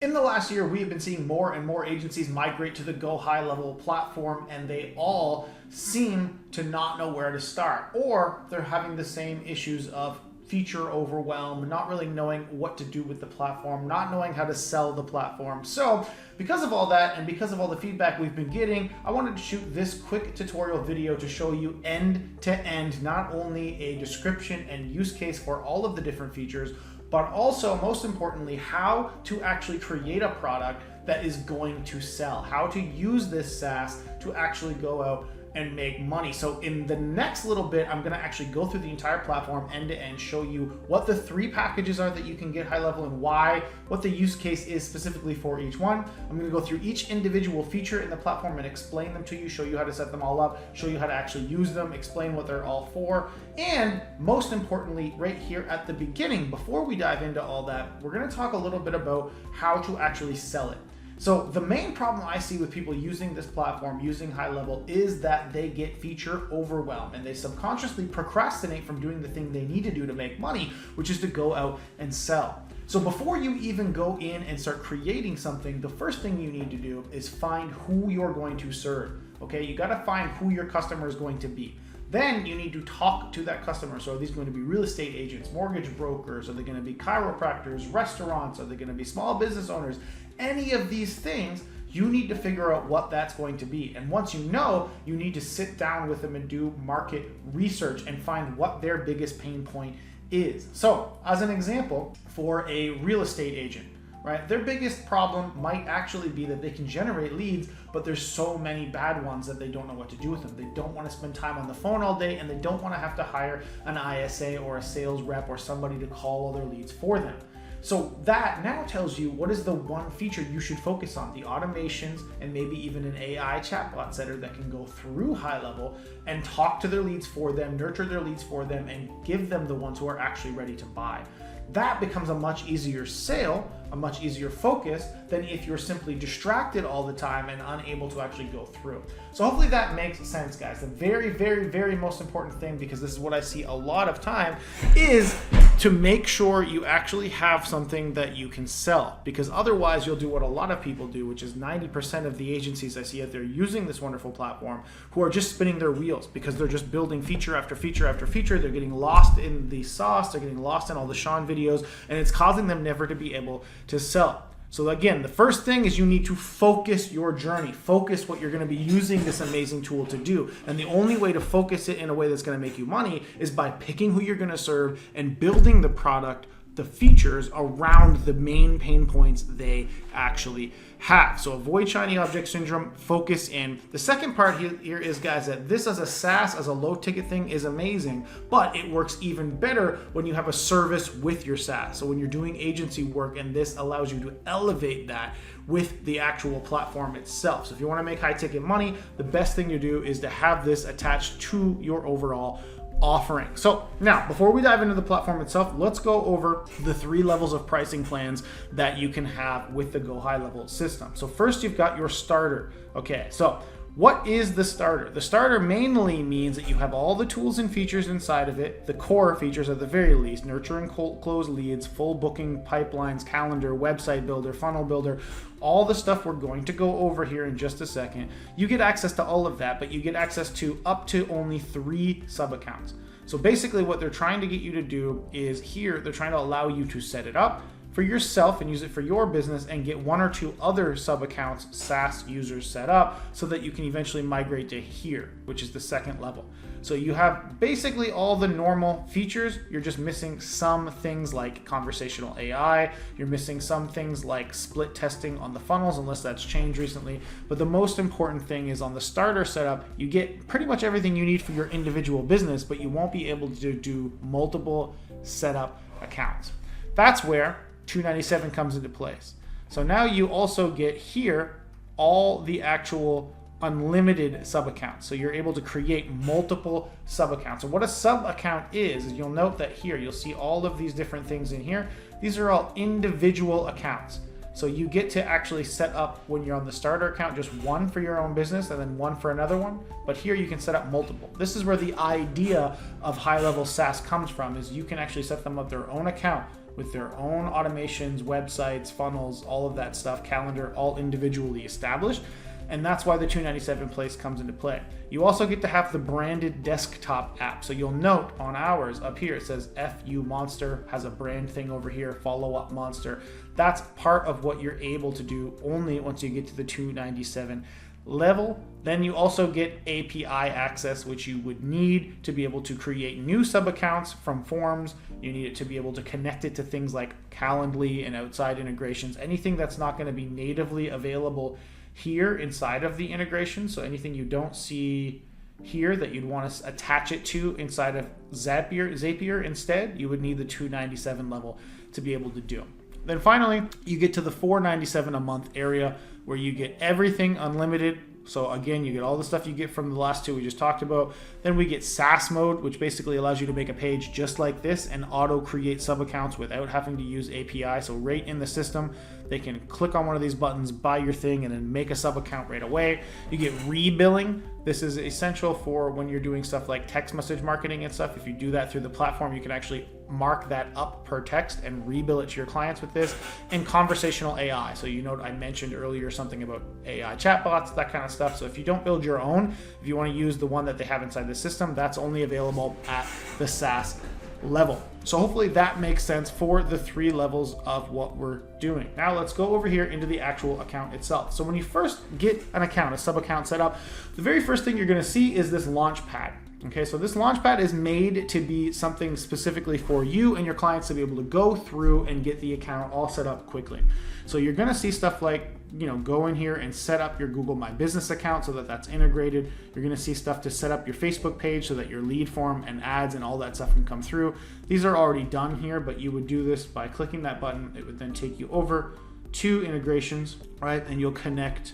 In the last year, we have been seeing more and more agencies migrate to the Go HighLevel platform, and they all seem to not know where to start, or they're having the same issues of feature overwhelm, not really knowing what to do with the platform, not knowing how to sell the platform. So because of all that and because of all the feedback we've been getting, I wanted to shoot this quick tutorial video to show you end to end, not only a description and use case for all of the different features, but also, most importantly, how to actually create a product that is going to sell, how to use this SaaS to actually go out and make money. So in the next little bit, I'm gonna actually go through the entire platform end to end, show you what the 3 packages are that you can get HighLevel and why, what the use case is specifically for each one. I'm gonna go through each individual feature in the platform and explain them to you, show you how to set them all up, show you how to actually use them, explain what they're all for. And most importantly, right here at the beginning, before we dive into all that, we're gonna talk a little bit about how to actually sell it. So the main problem I see with people using this platform, using HighLevel, is that they get feature overwhelm and they subconsciously procrastinate from doing the thing they need to do to make money, which is to go out and sell. So before you even go in and start creating something, the first thing you need to do is find who you're going to serve. Okay, you gotta find who your customer is going to be. Then you need to talk to that customer. So are these going to be real estate agents, mortgage brokers? Are they going to be chiropractors, restaurants? Are they going to be small business owners? Any of these things, you need to figure out what that's going to be. And once you know, you need to sit down with them and do market research and find what their biggest pain point is. So as an example, for a real estate agent, right? Their biggest problem might actually be that they can generate leads, but there's so many bad ones that they don't know what to do with them. They don't want to spend time on the phone all day, and they don't want to have to hire an ISA or a sales rep or somebody to call all their leads for them. So that now tells you what is the one feature you should focus on, the automations and maybe even an AI chatbot setter that can go through HighLevel and talk to their leads for them, nurture their leads for them, and give them the ones who are actually ready to buy. That becomes a much easier sale, a much easier focus than if you're simply distracted all the time and unable to actually go through. So hopefully that makes sense, guys. The very, very, very most important thing, because this is what I see a lot of time, is to make sure you actually have something that you can sell, because otherwise you'll do what a lot of people do, which is 90% of the agencies I see out there using this wonderful platform who are just spinning their wheels because they're just building feature after feature after feature. They're getting lost in the sauce, they're getting lost in all the Sean videos, and it's causing them never to be able to sell. So again, the first thing is you need to focus your journey, focus what you're going to be using this amazing tool to do. And the only way to focus it in a way that's going to make you money is by picking who you're going to serve and building the product, the features around the main pain points they actually have. So avoid shiny object syndrome, focus in. The second part here is, guys, that this as a SaaS, as a low ticket thing is amazing, but it works even better when you have a service with your SaaS. So when you're doing agency work, and this allows you to elevate that with the actual platform itself. So if you want to make high ticket money, the best thing to do is to have this attached to your overall offering. So now, before we dive into the platform itself, let's go over the 3 levels of pricing plans that you can have with the Go HighLevel system. So first, you've got your starter. Okay, so what is the starter? The starter mainly means that you have all the tools and features inside of it, the core features at the very least: nurture and close leads, full booking pipelines, calendar, website builder, funnel builder, all the stuff we're going to go over here in just a second. You get access to all of that, but you get access to up to only 3 sub-accounts. So basically what they're trying to get you to do is, here they're trying to allow you to set it up for yourself and use it for your business and get 1 or 2 other sub-accounts, SaaS users, set up so that you can eventually migrate to here, which is the second level. So you have basically all the normal features. You're just missing some things like conversational AI. You're missing some things like split testing on the funnels, unless that's changed recently. But the most important thing is, on the starter setup, you get pretty much everything you need for your individual business, but you won't be able to do multiple setup accounts. That's where $297 comes into place. So now you also get here all the actual unlimited sub accounts. So you're able to create multiple sub accounts. And what a sub account is you'll note that here you'll see all of these different things in here. These are all individual accounts. So you get to actually set up, when you're on the starter account, just 1 for your own business and then 1 for another one. But here you can set up multiple. This is where the idea of HighLevel SaaS comes from, is you can actually set them up their own account with their own automations, websites, funnels, all of that stuff, calendar, all individually established. And that's why the $297 place comes into play. You also get to have the branded desktop app. So you'll note on ours up here, it says FU Monster, has a brand thing over here, Follow Up Monster. That's part of what you're able to do only once you get to the $297 level. Then you also get API access, which you would need to be able to create new sub accounts from forms. You need it to be able to connect it to things like Calendly and outside integrations, anything that's not going to be natively available here inside of the integration. So anything you don't see here that you'd want to attach it to inside of Zapier instead, you would need the $297 level to be able to do. Then finally, you get to the $497 a month area where you get everything unlimited. So again, you get all the stuff you get from the last two we just talked about. Then we get SaaS mode, which basically allows you to make a page just like this and auto create sub accounts without having to use API. So right in the system, they can click on one of these buttons, buy your thing, and then make a sub account right away. You get rebilling. This is essential for when you're doing stuff like text message marketing and stuff. If you do that through the platform, you can actually mark that up per text and rebill it to your clients with this. And conversational AI. So you know, I mentioned earlier something about AI chatbots, that kind of stuff. So if you don't build your own, if you want to use the one that they have inside the system, that's only available at the SaaS level. So hopefully that makes sense for the 3 levels of what we're doing. Now let's go over here into the actual account itself. So when you first get an account, a sub account set up, the very first thing you're going to see is this launch pad. Okay, so this launchpad is made to be something specifically for you and your clients to be able to go through and get the account all set up quickly. So you're going to see stuff like, go in here and set up your Google My Business account so that that's integrated. You're going to see stuff to set up your Facebook page so that your lead form and ads and all that stuff can come through. These are already done here, but you would do this by clicking that button. It would then take you over to integrations, right? And you'll connect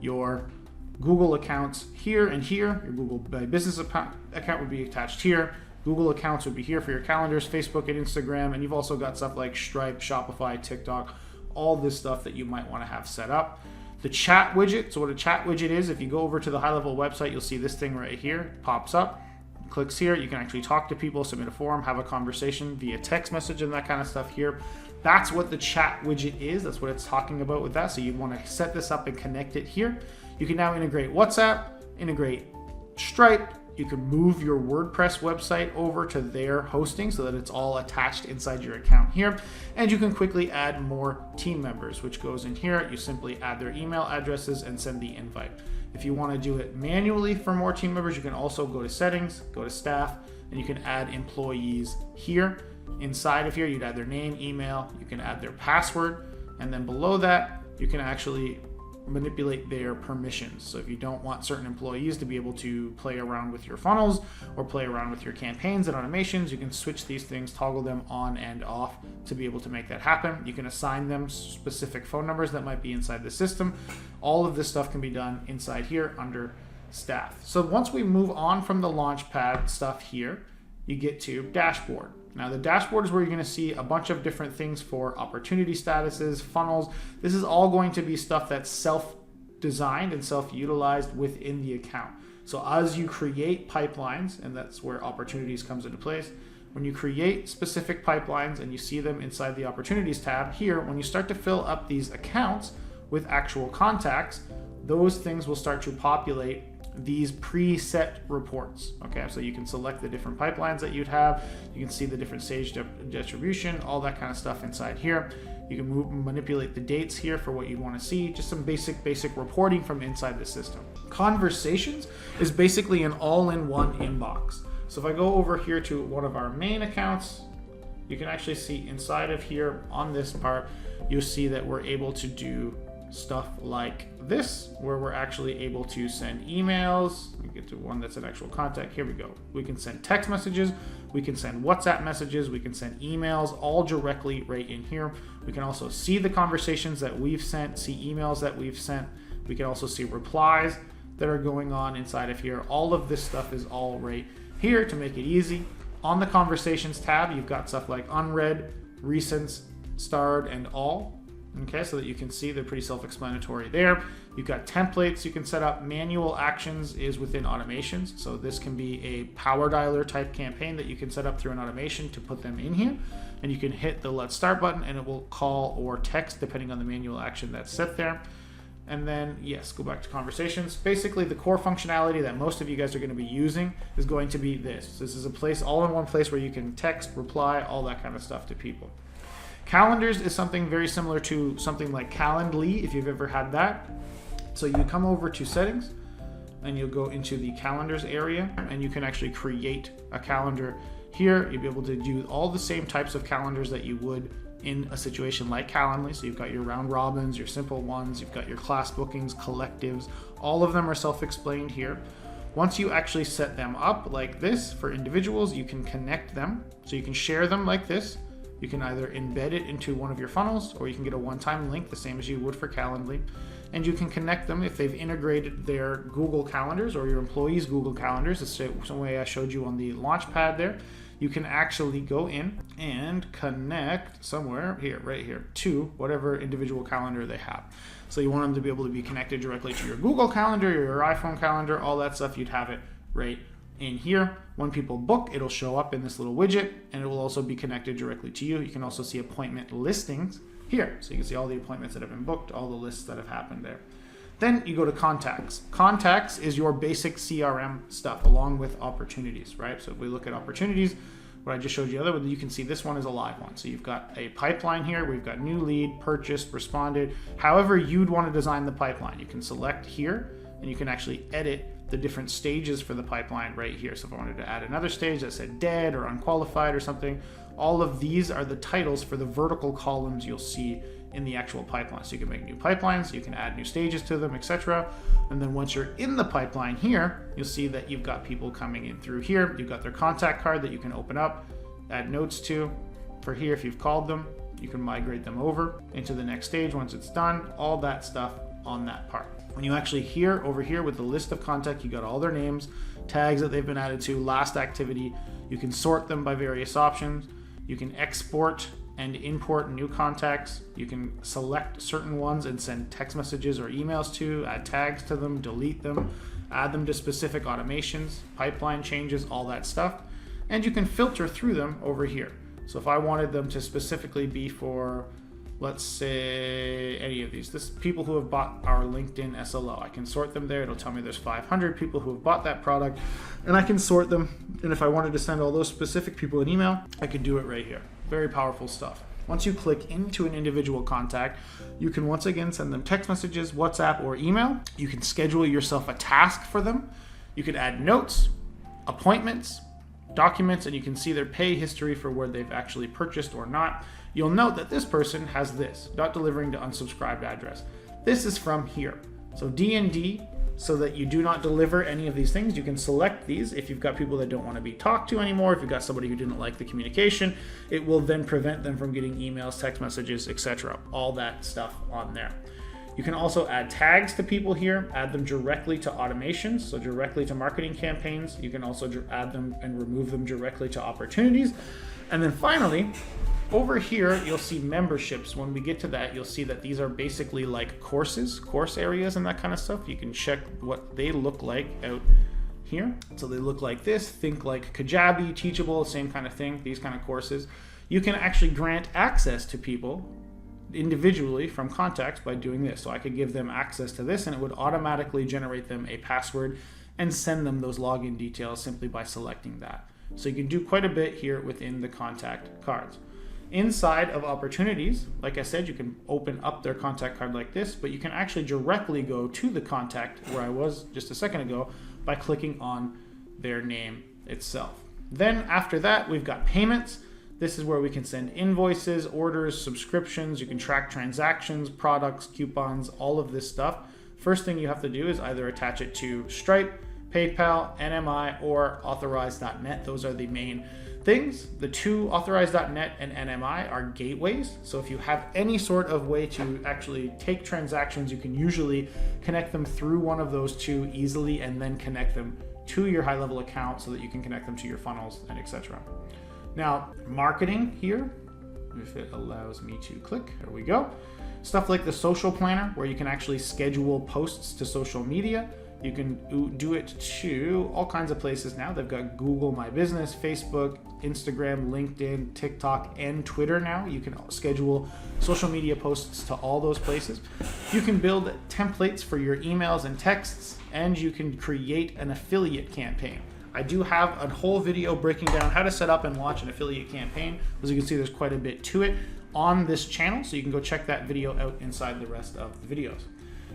your Google accounts here and here. Your Google My Business account would be attached here. Google accounts would be here for your calendars, Facebook and Instagram. And you've also got stuff like Stripe, Shopify, TikTok, all this stuff that you might want to have set up. The chat widget. So what a chat widget is, if you go over to the HighLevel website, you'll see this thing right here, pops up, clicks here. You can actually talk to people, submit a form, have a conversation via text message and that kind of stuff here. That's what the chat widget is. That's what it's talking about with that. So you'd want to set this up and connect it here. You can now integrate WhatsApp, integrate Stripe. You can move your WordPress website over to their hosting so that it's all attached inside your account here. And you can quickly add more team members, which goes in here. You simply add their email addresses and send the invite. If you want to do it manually for more team members, you can also go to settings, go to staff, and you can add employees here. Inside of here, you'd add their name, email, you can add their password, and then below that, you can actually manipulate their permissions. So if you don't want certain employees to be able to play around with your funnels or play around with your campaigns and automations, you can switch these things, toggle them on and off to be able to make that happen. You can assign them specific phone numbers that might be inside the system. All of this stuff can be done inside here under staff. So once we move on from the Launchpad stuff here, you get to dashboard. Now the dashboard is where you're going to see a bunch of different things for opportunity statuses, funnels. This is all going to be stuff that's self-designed and self-utilized within the account. So as you create pipelines, and that's where opportunities comes into place, when you create specific pipelines and you see them inside the opportunities tab here, when you start to fill up these accounts with actual contacts, those things will start to populate these preset reports. Okay, so you can select the different pipelines that you'd have. You can see the different stage distribution, all that kind of stuff inside here. You can manipulate the dates here for what you want to see. Just some basic reporting from inside the system. Conversations is basically an all-in-one inbox. So if I go over here to one of our main accounts, you can actually see inside of here on this part, you'll see that we're able to do stuff like this, where we're actually able to send emails. We get to one that's an actual contact. Here we go. We can send text messages, we can send WhatsApp messages, we can send emails, all directly right in here. We can also see the conversations that we've sent, see emails that we've sent. We can also see replies that are going on inside of here. All of this stuff is all right here to make it easy. On the conversations tab, you've got stuff like unread, recents, starred, and all. Okay, so that you can see they're pretty self-explanatory there. You've got templates you can set up. Manual actions is within automations. So this can be a power dialer type campaign that you can set up through an automation to put them in here. And you can hit the let's start button and it will call or text depending on the manual action that's set there. And then, yes, go back to conversations. Basically, the core functionality that most of you guys are going to be using is going to be this. This is a place, all in one place where you can text, reply, all that kind of stuff to people. Calendars is something very similar to something like Calendly, if you've ever had that. So you come over to settings and you'll go into the calendars area and you can actually create a calendar here. You'll be able to do all the same types of calendars that you would in a situation like Calendly. So you've got your round robins, your simple ones, you've got your class bookings, collectives, all of them are self-explained here. Once you actually set them up like this for individuals, you can connect them. So you can share them like this. You can either embed it into one of your funnels or you can get a one-time link, the same as you would for Calendly. And you can connect them if they've integrated their Google Calendars or your employees' Google Calendars. It's the way I showed you on the launch pad there. You can actually go in and connect somewhere here, right here, to whatever individual calendar they have. So you want them to be able to be connected directly to your Google Calendar, your iPhone calendar, all that stuff. You'd have it right in here. When people book, it'll show up in this little widget and it will also be connected directly to you. You can also see appointment listings here. So you can see all the appointments that have been booked, all the lists that have happened there. Then you go to contacts. Contacts is your basic CRM stuff along with opportunities, right? So if we look at opportunities, what I just showed you, you can see this one is a live one. So you've got a pipeline here. We've got new lead, purchased, responded. However you'd want to design the pipeline, you can select here and you can actually edit the different stages for the pipeline right here. So if I wanted to add another stage that said dead or unqualified or something, all of these are the titles for the vertical columns you'll see in the actual pipeline. So you can make new pipelines, you can add new stages to them, etc. And then once you're in the pipeline here, you'll see that you've got people coming in through here. You've got their contact card that you can open up, add notes to. For here, if you've called them, you can migrate them over into the next stage once it's done, all that stuff on that part. When you actually over here with the list of contact, you got all their names, tags that they've been added to, last activity. You can sort them by various options. You can export and import new contacts. You can select certain ones and send text messages or emails to, add tags to them, delete them, add them to specific automations, pipeline changes, all that stuff. And you can filter through them over here. So if I wanted them to specifically be for, let's say, any of these, people who have bought our LinkedIn SLO, I can sort them there. It'll tell me there's 500 people who have bought that product and I can sort them. And if I wanted to send all those specific people an email, I could do it right here. Very powerful stuff. Once you click into an individual contact, you can once again send them text messages, WhatsApp, or email. You can schedule yourself a task for them. You can add notes, appointments, documents, and you can see their pay history for where they've actually purchased or not. You'll note that this person has this, not delivering to unsubscribed address. This is from here. So D&D, so that you do not deliver any of these things, you can select these. If you've got people that don't want to be talked to anymore, if you've got somebody who didn't like the communication, it will then prevent them from getting emails, text messages, etc. All that stuff on there. You can also add tags to people here, add them directly to automations, so directly to marketing campaigns. You can also add them and remove them directly to opportunities. And then finally, over here, you'll see memberships. When we get to that, you'll see that these are basically like courses, course areas and that kind of stuff. You can check what they look like out here. So they look like this. Think like Kajabi, Teachable, same kind of thing, these kind of courses. You can actually grant access to people individually from contacts by doing this. So I could give them access to this and it would automatically generate them a password and send them those login details simply by selecting that. So you can do quite a bit here within the contact cards. Inside of opportunities, like I said, you can open up their contact card like this, but you can actually directly go to the contact where I was just a second ago by clicking on their name itself. Then after that, we've got payments. This is where we can send invoices, orders, subscriptions. You can track transactions, products, coupons, all of this stuff. First thing you have to do is either attach it to Stripe, PayPal, NMI, or Authorize.net. Those are the main things. The two, Authorize.net and NMI, are gateways. So if you have any sort of way to actually take transactions, you can usually connect them through one of those two easily and then connect them to your HighLevel account so that you can connect them to your funnels and etc. Now, marketing here, if it allows me to click, there we go. Stuff like the social planner, where you can actually schedule posts to social media. You can do it to all kinds of places now. They've got Google My Business, Facebook, Instagram, LinkedIn, TikTok, and Twitter now. You can schedule social media posts to all those places. You can build templates for your emails and texts, and you can create an affiliate campaign. I do have a whole video breaking down how to set up and launch an affiliate campaign. As you can see, there's quite a bit to it on this channel, so you can go check that video out inside the rest of the videos.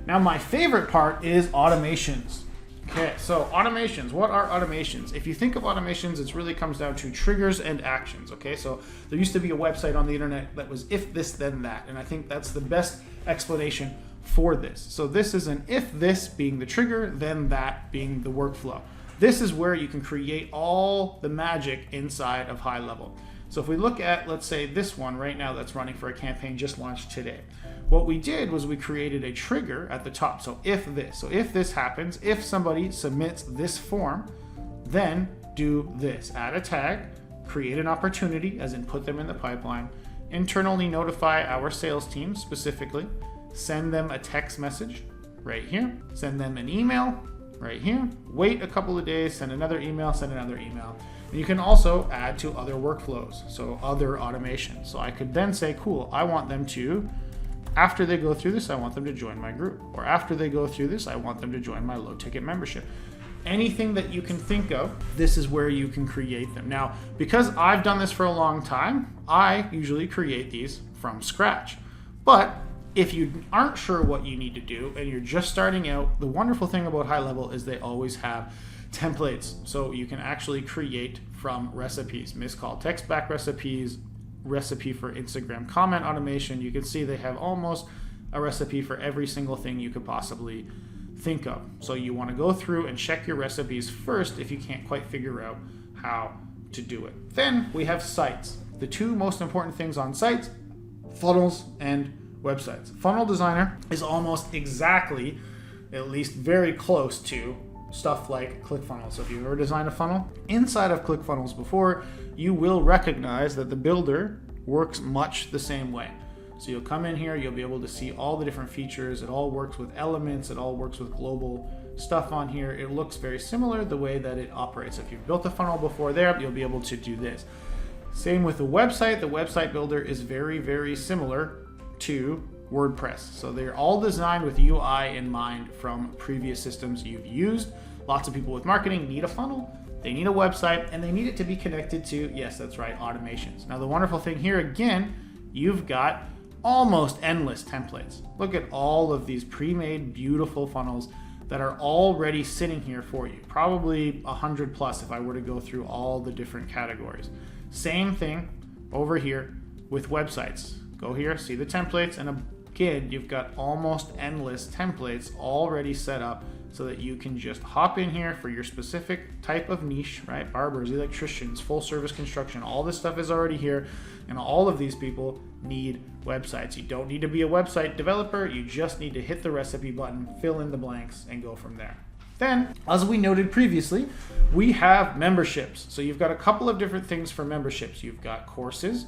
Now, my favorite part is automations. Okay, so automations. What are automations? If you think of automations, it really comes down to triggers and actions. Okay, so there used to be a website on the internet that was if this, then that. And I think that's the best explanation for this. So this is an if this being the trigger, then that being the workflow. This is where you can create all the magic inside of HighLevel. So if we look at, let's say, this one right now that's running for a campaign just launched today. What we did was we created a trigger at the top. So if this. So if this happens, if somebody submits this form, then do this. Add a tag, create an opportunity, as in put them in the pipeline, internally notify our sales team specifically, send them a text message right here, send them an email right here, wait a couple of days, send another email, send another email. And you can also add to other workflows, so other automations. So I could then say, cool, I want them to, after they go through this, I want them to join my group. Or after they go through this, I want them to join my low ticket membership. Anything that you can think of, this is where you can create them. Now, because I've done this for a long time, I usually create these from scratch. But if you aren't sure what you need to do and you're just starting out, the wonderful thing about HighLevel is they always have templates. So you can actually create from recipes, missed call text back recipes, recipe for Instagram comment automation. You can see they have almost a recipe for every single thing you could possibly think of. So you want to go through and check your recipes first if you can't quite figure out how to do it. Then we have sites. The two most important things on sites, funnels and websites. Funnel Designer is almost exactly, at least very close to, stuff like ClickFunnels. So if you've ever designed a funnel inside of ClickFunnels before, you will recognize that the builder works much the same way. So you'll come in here, you'll be able to see all the different features. It all works with elements. It all works with global stuff on here. It looks very similar the way that it operates. If you've built a funnel before there, you'll be able to do this. Same with the website. The website builder is very, very similar to WordPress. So they're all designed with UI in mind from previous systems you've used. Lots of people with marketing need a funnel, they need a website, and they need it to be connected to, yes, that's right, automations. Now the wonderful thing here, again, you've got almost endless templates. Look at all of these pre-made beautiful funnels that are already sitting here for you. Probably 100 plus if I were to go through all the different categories. Same thing over here with websites. Go here, see the templates, and again, you've got almost endless templates already set up so that you can just hop in here for your specific type of niche, right? Barbers, electricians, full service construction, all this stuff is already here, and all of these people need websites. You don't need to be a website developer, you just need to hit the recipe button, fill in the blanks, and go from there. Then, as we noted previously, we have memberships. So you've got a couple of different things for memberships. You've got courses.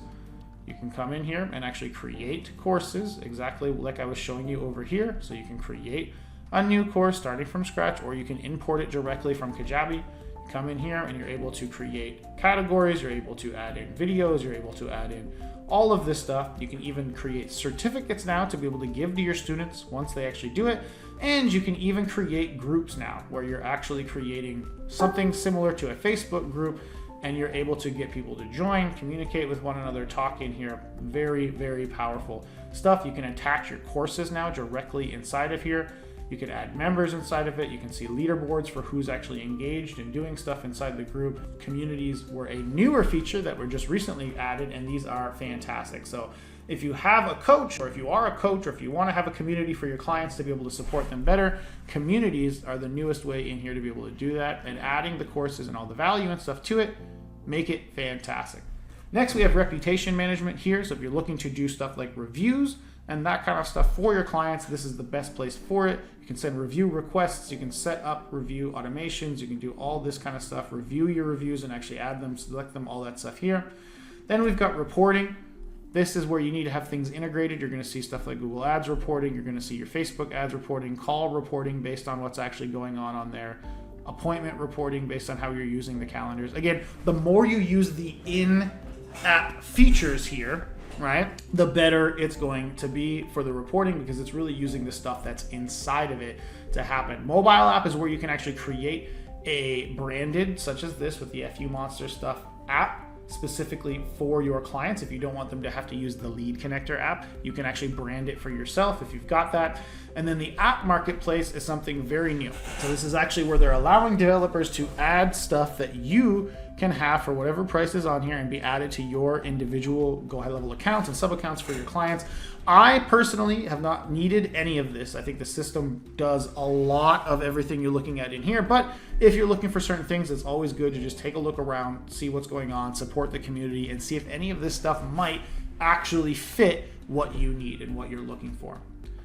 You can come in here and actually create courses exactly like I was showing you over here. So you can create a new course starting from scratch, or you can import it directly from Kajabi. Come in here and you're able to create categories, you're able to add in videos, you're able to add in all of this stuff. You can even create certificates now to be able to give to your students once they actually do it. And you can even create groups now where you're actually creating something similar to a Facebook group, and you're able to get people to join, communicate with one another, talk in here. Very, very powerful stuff. You can attach your courses now directly inside of here. You can add members inside of it. You can see leaderboards for who's actually engaged and doing stuff inside the group. Communities were a newer feature that were just recently added, and these are fantastic. So if you have a coach, or if you are a coach, or if you want to have a community for your clients to be able to support them better, communities are the newest way in here to be able to do that, and adding the courses and all the value and stuff to it, make it fantastic. Next, we have reputation management here. So if you're looking to do stuff like reviews and that kind of stuff for your clients, this is the best place for it. You can send review requests, you can set up review automations, you can do all this kind of stuff, review your reviews and actually add them, select them, all that stuff here. Then we've got reporting. This is where you need to have things integrated. You're going to see stuff like Google Ads reporting. You're going to see your Facebook ads reporting, call reporting based on what's actually going on there, appointment reporting based on how you're using the calendars. Again, the more you use the in-app features here, right, the better it's going to be for the reporting, because it's really using the stuff that's inside of it to happen. Mobile app is where you can actually create a branded, such as this with the FU Monster stuff app, specifically for your clients. If you don't want them to have to use the lead connector app, you can actually brand it for yourself if you've got that. And then the app marketplace is something very new. So this is actually where they're allowing developers to add stuff that you can have for whatever price is on here and be added to your individual Go High Level accounts and sub accounts for your clients. I personally have not needed any of this. I think the system does a lot of everything you're looking at in here, but if you're looking for certain things, it's always good to just take a look around, see what's going on, support the community, and see if any of this stuff might actually fit what you need and what you're looking for.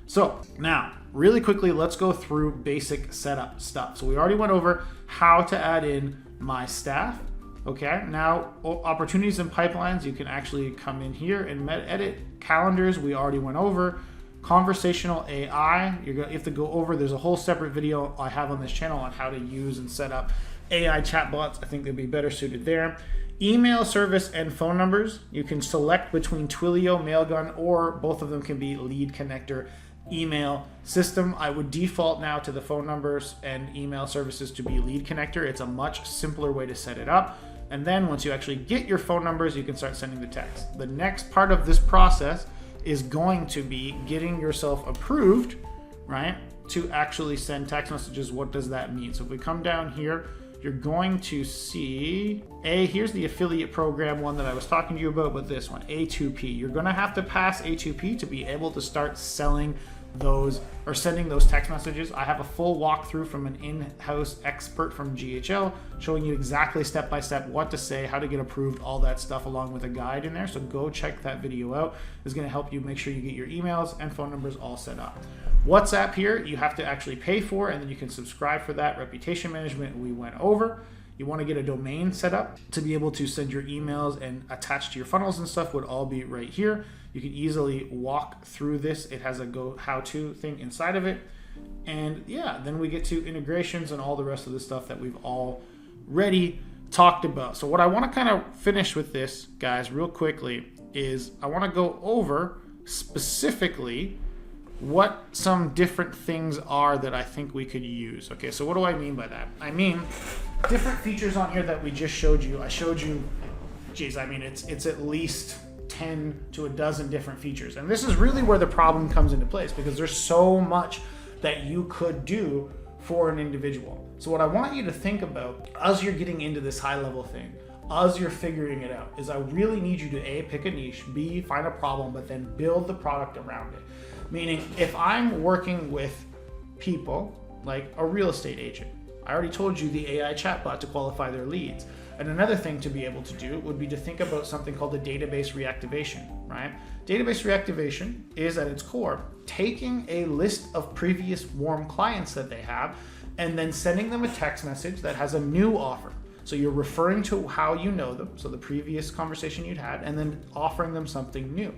So now, really quickly, let's go through basic setup stuff. So we already went over how to add in my staff. Okay, now opportunities and pipelines, you can actually come in here and edit calendars. We already went over conversational AI. You have to go over, there's a whole separate video I have on this channel on how to use and set up AI chatbots. I think they'd be better suited there. Email service and phone numbers. You can select between Twilio, Mailgun, or both of them can be lead connector email system. I would default now to the phone numbers and email services to be lead connector. It's a much simpler way to set it up. And then once you actually get your phone numbers, you can start sending the text. The next part of this process is going to be getting yourself approved, right, to actually send text messages. What does that mean? So if we come down here, you're going to see, here's the affiliate program one that I was talking to you about, but this one, A2P. You're gonna have to pass A2P to be able to start selling those or sending those text messages. I have a full walkthrough from an in-house expert from GHL showing you exactly step by step what to say, how to get approved, all that stuff, along with a guide in there. So go check that video out. It's going to help you make sure you get your emails and phone numbers all set up. WhatsApp here, you have to actually pay for, and then you can subscribe for that. Reputation management, we went over. You want to get a domain set up to be able to send your emails and attach to your funnels and stuff would all be right here. You can easily walk through this. It has a go how-to thing inside of it. And yeah, then we get to integrations and all the rest of the stuff that we've already talked about. So what I want to kind of finish with this, guys, real quickly, is I want to go over specifically what some different things are that I think we could use. Okay, so what do I mean by that? I mean, different features on here that we just showed you. I showed you, geez, I mean, it's at least 10 to a dozen different features. And this is really where the problem comes into place, because there's so much that you could do for an individual. So what I want you to think about as you're getting into this high level thing, as you're figuring it out, is I really need you to A, pick a niche, B, find a problem, but then build the product around it. Meaning, if I'm working with people like a real estate agent, I already told you the AI chatbot to qualify their leads. And another thing to be able to do would be to think about something called the database reactivation, right? Database reactivation is at its core taking a list of previous warm clients that they have and then sending them a text message that has a new offer. So you're referring to how you know them, so the previous conversation you'd had, and then offering them something new.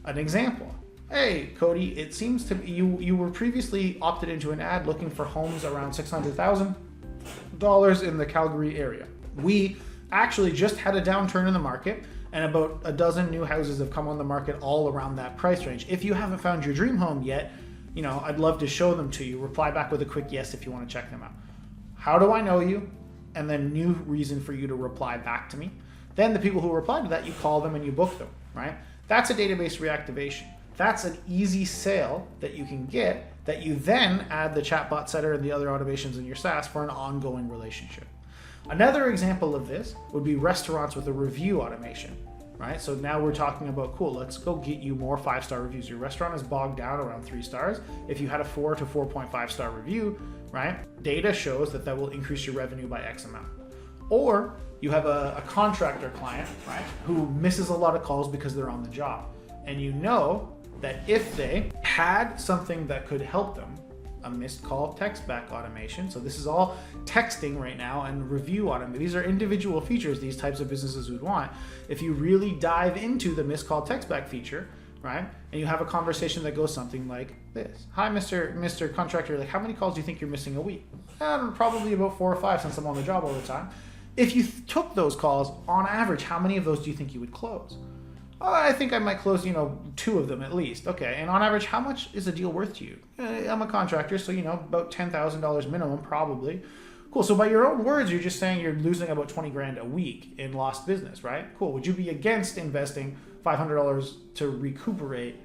An example. Hey, Cody, it seems to be you were previously opted into an ad looking for homes around $600,000 in the Calgary area. We actually just had a downturn in the market, and about a dozen new houses have come on the market all around that price range. If you haven't found your dream home yet, I'd love to show them to you. Reply back with a quick yes if you want to check them out. How do I know you? And then new reason for you to reply back to me. Then the people who reply to that, you call them and you book them, right? That's a database reactivation. That's an easy sale that you can get that you then add the chatbot setter and the other automations in your SaaS for an ongoing relationship. Another example of this would be restaurants with a review automation, right? So now we're talking about, cool, let's go get you more 5-star reviews. Your restaurant is bogged down around 3 stars. If you had a 4 to 4.5 star review, right? Data shows that will increase your revenue by X amount. Or you have a contractor client, right, who misses a lot of calls because they're on the job. And you know that if they had something that could help them, a missed call text back automation. So this is all texting right now and review automation. These are individual features these types of businesses would want. If you really dive into the missed call text back feature, right, and you have a conversation that goes something like this. Hi, Mr. Contractor, like, how many calls do you think you're missing a week? Probably about 4 or 5 since I'm on the job all the time. If you took those calls, on average, how many of those do you think you would close? Oh, I think I might close, 2 of them at least. Okay, and on average, how much is a deal worth to you? I'm a contractor, so, about $10,000 minimum, probably. Cool, so by your own words, you're just saying you're losing about 20 grand a week in lost business, right? Cool, would you be against investing $500 to recuperate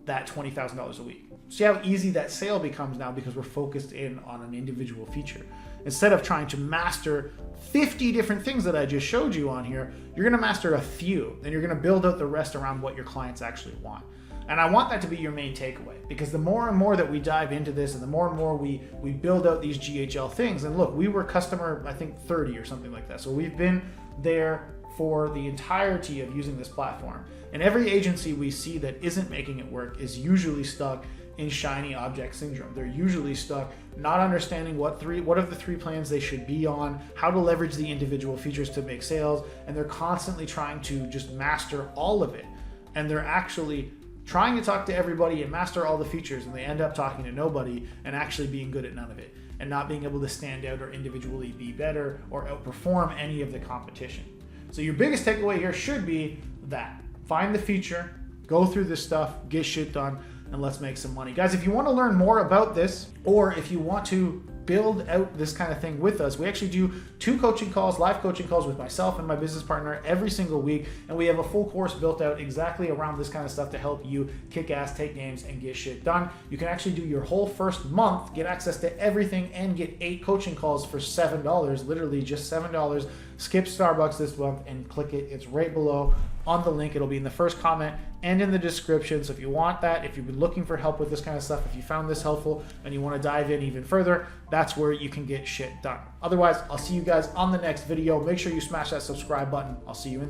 that $20,000 a week? See how easy that sale becomes now because we're focused in on an individual feature. Instead of trying to master 50 different things that I just showed you on here, you're gonna master a few, and you're gonna build out the rest around what your clients actually want. And I want that to be your main takeaway, because the more and more that we dive into this and the more and more we build out these GHL things, and look, we were customer, I think 30 or something like that. So we've been there for the entirety of using this platform. And every agency we see that isn't making it work is usually stuck in shiny object syndrome. They're usually stuck not understanding what of the 3 plans they should be on, how to leverage the individual features to make sales, and they're constantly trying to just master all of it. And they're actually trying to talk to everybody and master all the features, and they end up talking to nobody and actually being good at none of it, and not being able to stand out or individually be better or outperform any of the competition. So your biggest takeaway here should be that. Find the feature, go through this stuff, get shit done, and let's make some money. Guys, if you want to learn more about this, or if you want to build out this kind of thing with us, we actually do 2 coaching calls, live coaching calls with myself and my business partner every single week, and we have a full course built out exactly around this kind of stuff to help you kick ass, take names, and get shit done. You can actually do your whole first month, get access to everything, and get 8 coaching calls for $7, literally just $7. Skip Starbucks this month and click it. It's right below on the link. It'll be in the first comment and in the description. So if you want that, if you've been looking for help with this kind of stuff, if you found this helpful and you want to dive in even further, that's where you can get shit done. Otherwise, I'll see you guys on the next video. Make sure you smash that subscribe button. I'll see you in there.